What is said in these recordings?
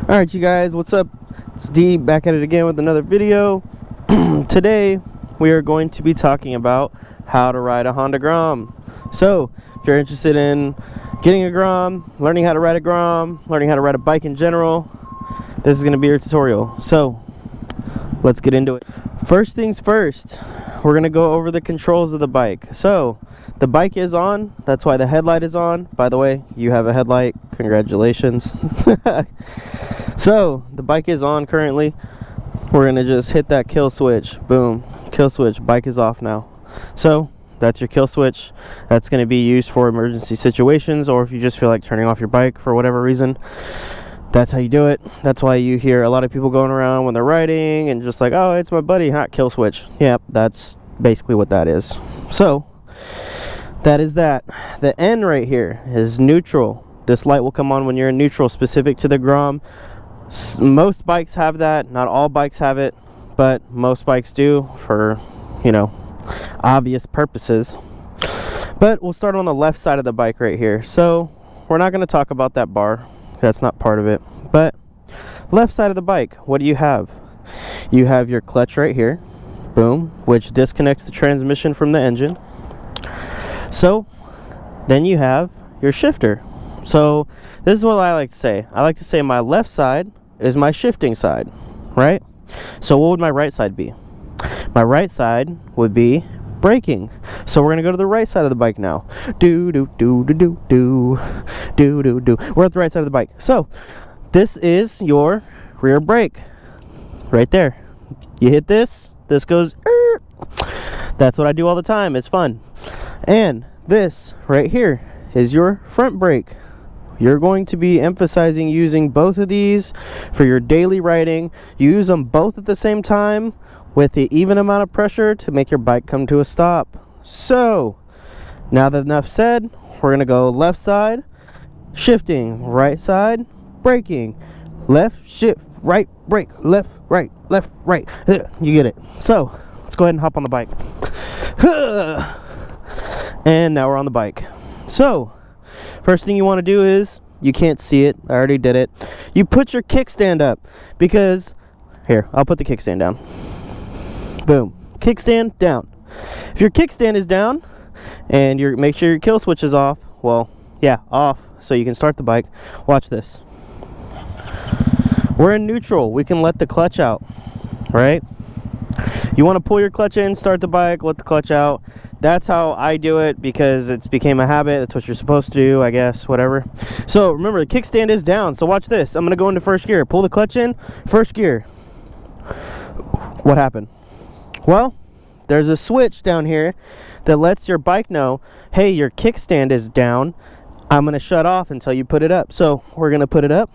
Alright you guys, what's up? It's D back at it again with another video. Today we are going to be talking about how to ride a Honda Grom. So if you're interested in getting a Grom, learning how to ride a Grom, learning how to ride a bike in general, this is going to be your tutorial. So let's get into it. First things first, we're going to go over the controls of the bike. So the bike is on, that's why the headlight is on. By the way, you have a headlight, congratulations. So the bike is on currently. We're gonna just hit that kill switch. Boom, kill switch. Bike is off now. So that's your kill switch. That's going to be used for emergency situations, or if you just feel like turning off your bike for whatever reason, that's how you do it. That's why you hear a lot of people going around when they're riding and just like, oh, it's my buddy, hot kill switch. Yep, that's basically what that is. So that is that. The N right here is neutral. This light will come on when you're in neutral, specific to the Grom. Most bikes have that. Not all bikes have it, but most bikes do for, you know, obvious purposes. But we'll start on the left side of the bike right here. So we're not going to talk about that bar. That's not part of it. But left side of the bike, what do you have? You have your clutch right here. Boom, which disconnects the transmission from the engine. So then you have your shifter. So this is what I like to say. I like to say my left side is my shifting side, right? So what would my right side be? My right side would be braking. So we're gonna go to the right side of the bike now. Do do do do do do do do do. We're at the right side of the bike. So this is your rear brake, right there. You hit this. This goes. That's what I do all the time. It's fun. And this right here is your front brake. You're going to be emphasizing using both of these for your daily riding. You use them both at the same time with the even amount of pressure to make your bike come to a stop. So now that enough said, we're going to go left side shifting, right side braking, left shift, right brake, left right. You get it. So let's go ahead and hop on the bike. And now we're on the bike. So first thing you want to do is, you can't see it, I already did it, you put your kickstand up, because here, I'll put the kickstand down. Boom, kickstand down. If your kickstand is down and you make sure your kill switch is off, well, yeah, off, so you can start the bike. Watch this. We're in neutral. We can let the clutch out, right? You want to pull your clutch in, start the bike, let the clutch out. That's how I do it, because it's became a habit. That's what you're supposed to do, I guess, whatever. So remember, the kickstand is down. So watch this. I'm going to go into first gear. Pull the clutch in, first gear. What happened? Well, there's a switch down here that lets your bike know, hey, your kickstand is down. I'm going to shut off until you put it up. So we're going to put it up.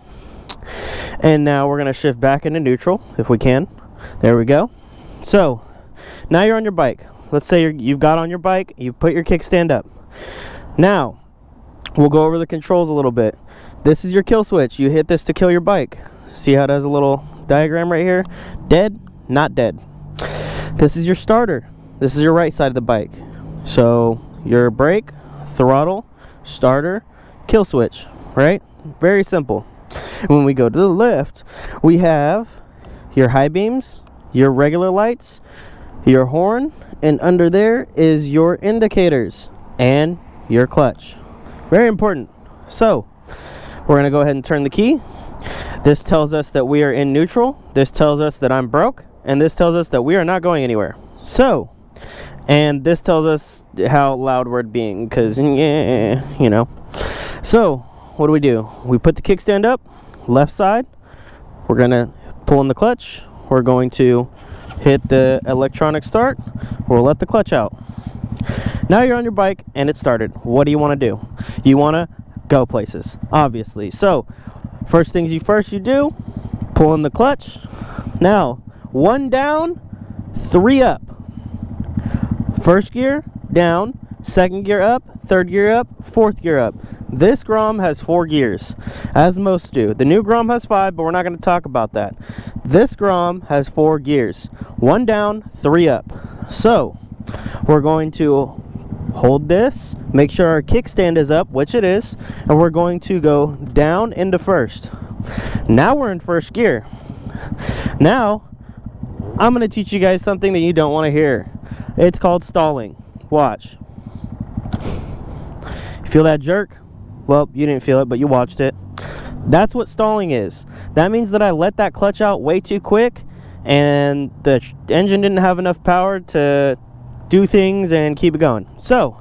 And now we're going to shift back into neutral if we can. There we go. So now you're on your bike. Let's say you've got on your bike, you put your kickstand up. Now, we'll go over the controls a little bit. This is your kill switch. You hit this to kill your bike. See how it has a little diagram right here? Dead, not dead. This is your starter. This is your right side of the bike. So, your brake, throttle, starter, kill switch, right? Very simple. When we go to the left, we have your high beams, your regular lights, your horn, and under there is your indicators and your clutch. Very important. So we're going to go ahead and turn the key. This tells us that we are in neutral. This tells us that I'm broke. And this tells us that we are not going anywhere. So, and this tells us how loud we're being, because, yeah, you know. So what do? We put the kickstand up, left side. We're going to pull in the clutch. We're going to hit the electronic start. We'll let the clutch out. Now you're on your bike and it started. What do you want to do? You want to go places, obviously. So first things you do, pull in the clutch. Now 1 down, 3 up. First gear down, second gear up, third gear up, fourth gear up. This Grom has 4 gears, as most do. The new Grom has 5, but we're not going to talk about that. This Grom has 4 gears. 1 down, 3 up. So we're going to hold this, make sure our kickstand is up, which it is, and we're going to go down into first. Now we're in first gear. Now I'm going to teach you guys something that you don't want to hear. It's called stalling. Watch. Feel that jerk? Well, you didn't feel it, but you watched it. That's what stalling is. That means that I let that clutch out way too quick and the engine didn't have enough power to do things and keep it going. So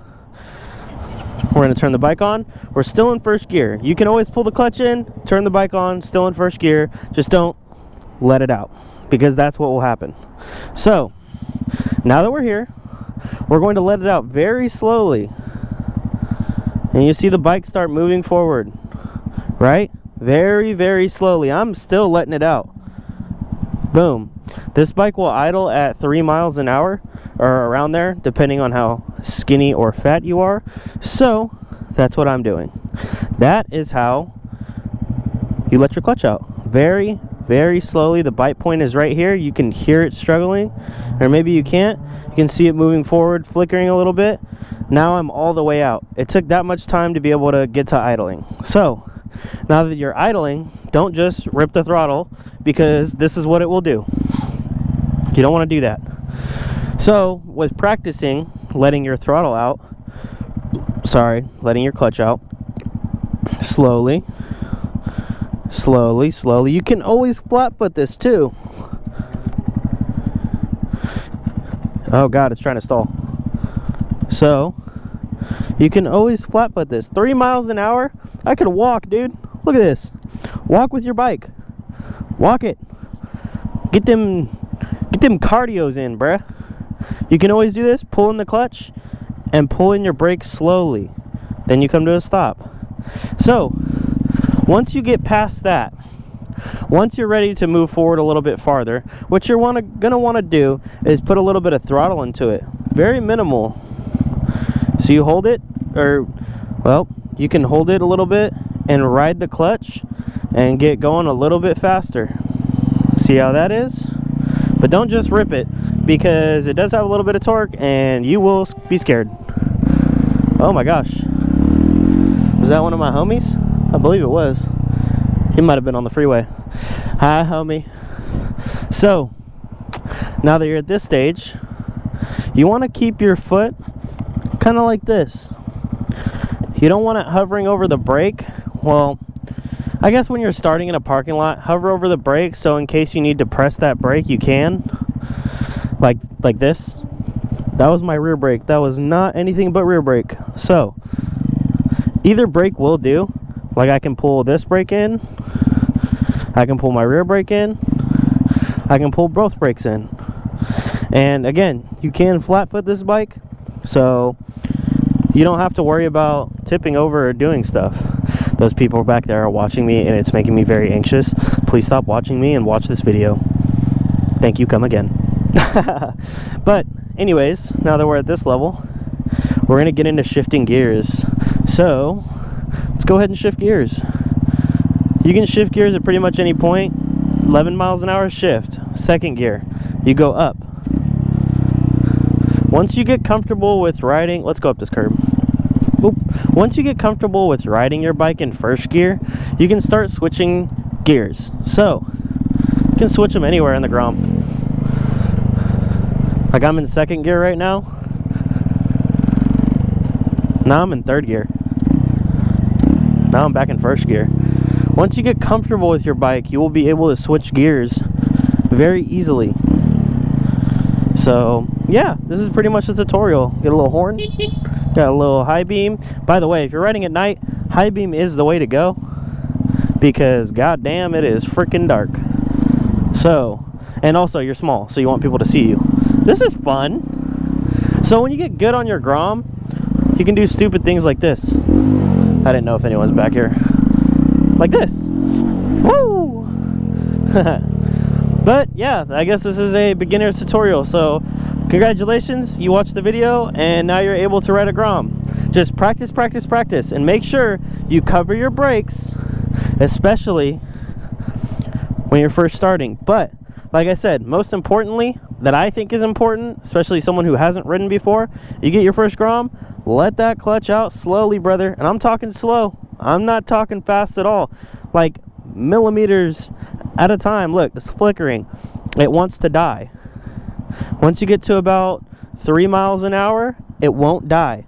we're going to turn the bike on. We're still in first gear. You can always pull the clutch in, turn the bike on, still in first gear. Just don't let it out, because that's what will happen. So now that we're here, we're going to let it out very slowly. And you see the bike start moving forward, right? Very, very slowly. I'm still letting it out. Boom. This bike will idle at 3 miles an hour, or around there, depending on how skinny or fat you are. So that's what I'm doing. That is how you let your clutch out. Very, very slowly. The bite point is right here. You can hear it struggling, or maybe you can't. You can see it moving forward, flickering a little bit. Now I'm all the way out. It took that much time to be able to get to idling. So now that you're idling, don't just rip the throttle, because this is what it will do. You don't want to do that. So with practicing letting your throttle out, letting your clutch out slowly, slowly, slowly. You can always flat foot this too. Oh God, it's trying to stall. So you can always flat foot this. 3 miles an hour. I could walk, dude. Look at this. Walk with your bike. Walk it. Get them cardios in, bruh. You can always do this. Pull in the clutch and pull in your brakes slowly. Then you come to a stop. So once you get past that, once you're ready to move forward a little bit farther, what you're gonna want to do is put a little bit of throttle into it. Very minimal. So you hold it, or well, you can hold it a little bit and ride the clutch and get going a little bit faster. See how that is? But don't just rip it, because it does have a little bit of torque and you will be scared. Oh my gosh. Was that one of my homies? I believe it was. He might have been on the freeway. Hi, homie. So now that you're at this stage, you want to keep your foot kind of like this. You don't want it hovering over the brake. Well, I guess when you're starting in a parking lot, hover over the brake, so in case you need to press that brake, you can. Like this. That was my rear brake. That was not anything but rear brake. So either brake will do. Like I can pull this brake in, I can pull my rear brake in, I can pull both brakes in. And again, you can flat foot this bike, so you don't have to worry about tipping over or doing stuff. Those people back there are watching me and it's making me very anxious. Please stop watching me and watch this video. Thank you, come again. But anyways, now that we're at this level, we're going to get into shifting gears. So let's go ahead and shift gears. You can shift gears at pretty much any point. 11 miles an hour shift. Second gear, you go up. Once you get comfortable with riding, let's go up this curb. Oop. Once you get comfortable with riding your bike in first gear, you can start switching gears. So you can switch them anywhere in the Grom. Like I'm in second gear right now. Now I'm in third gear. Now I'm back in first gear. Once you get comfortable with your bike, you will be able to switch gears very easily. So yeah, this is pretty much the tutorial. Get a little horn, got a little high beam. By the way, if you're riding at night, high beam is the way to go, because goddamn, it is freaking dark. So, and also you're small, so you want people to see you. This is fun. So when you get good on your Grom, you can do stupid things like this. I didn't know if anyone's back here. Like this. Woo! But yeah, I guess this is a beginner's tutorial. So congratulations, you watched the video and now you're able to ride a Grom. Just practice, practice, practice, and make sure you cover your brakes, especially when you're first starting. But like I said, most importantly, that I think is important, especially someone who hasn't ridden before, you get your first Grom, let that clutch out slowly, brother. And I'm talking slow. I'm not talking fast at all. Like millimeters at a time. Look, it's flickering. It wants to die. Once you get to about 3 miles an hour, it won't die.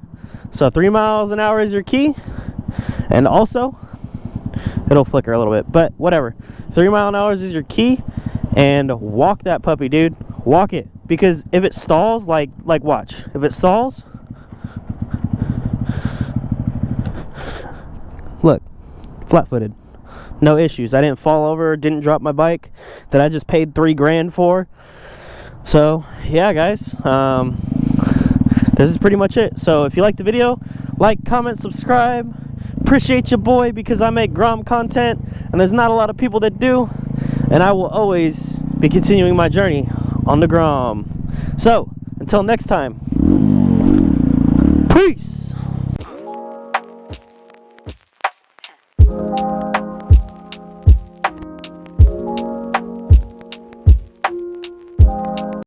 So 3 miles an hour is your key. And also, it'll flicker a little bit, but whatever. 3 mile an hour is your key. And walk that puppy, dude. Walk it. Because if it stalls, like watch. If it stalls, look, flat-footed. No issues. I didn't fall over, didn't drop my bike that I just paid $3 grand for. So yeah, guys, this is pretty much it. So if you like the video, like, comment, subscribe. Appreciate your boy, because I make Grom content and there's not a lot of people that do, and I will always be continuing my journey on the Grom. So until next time, peace.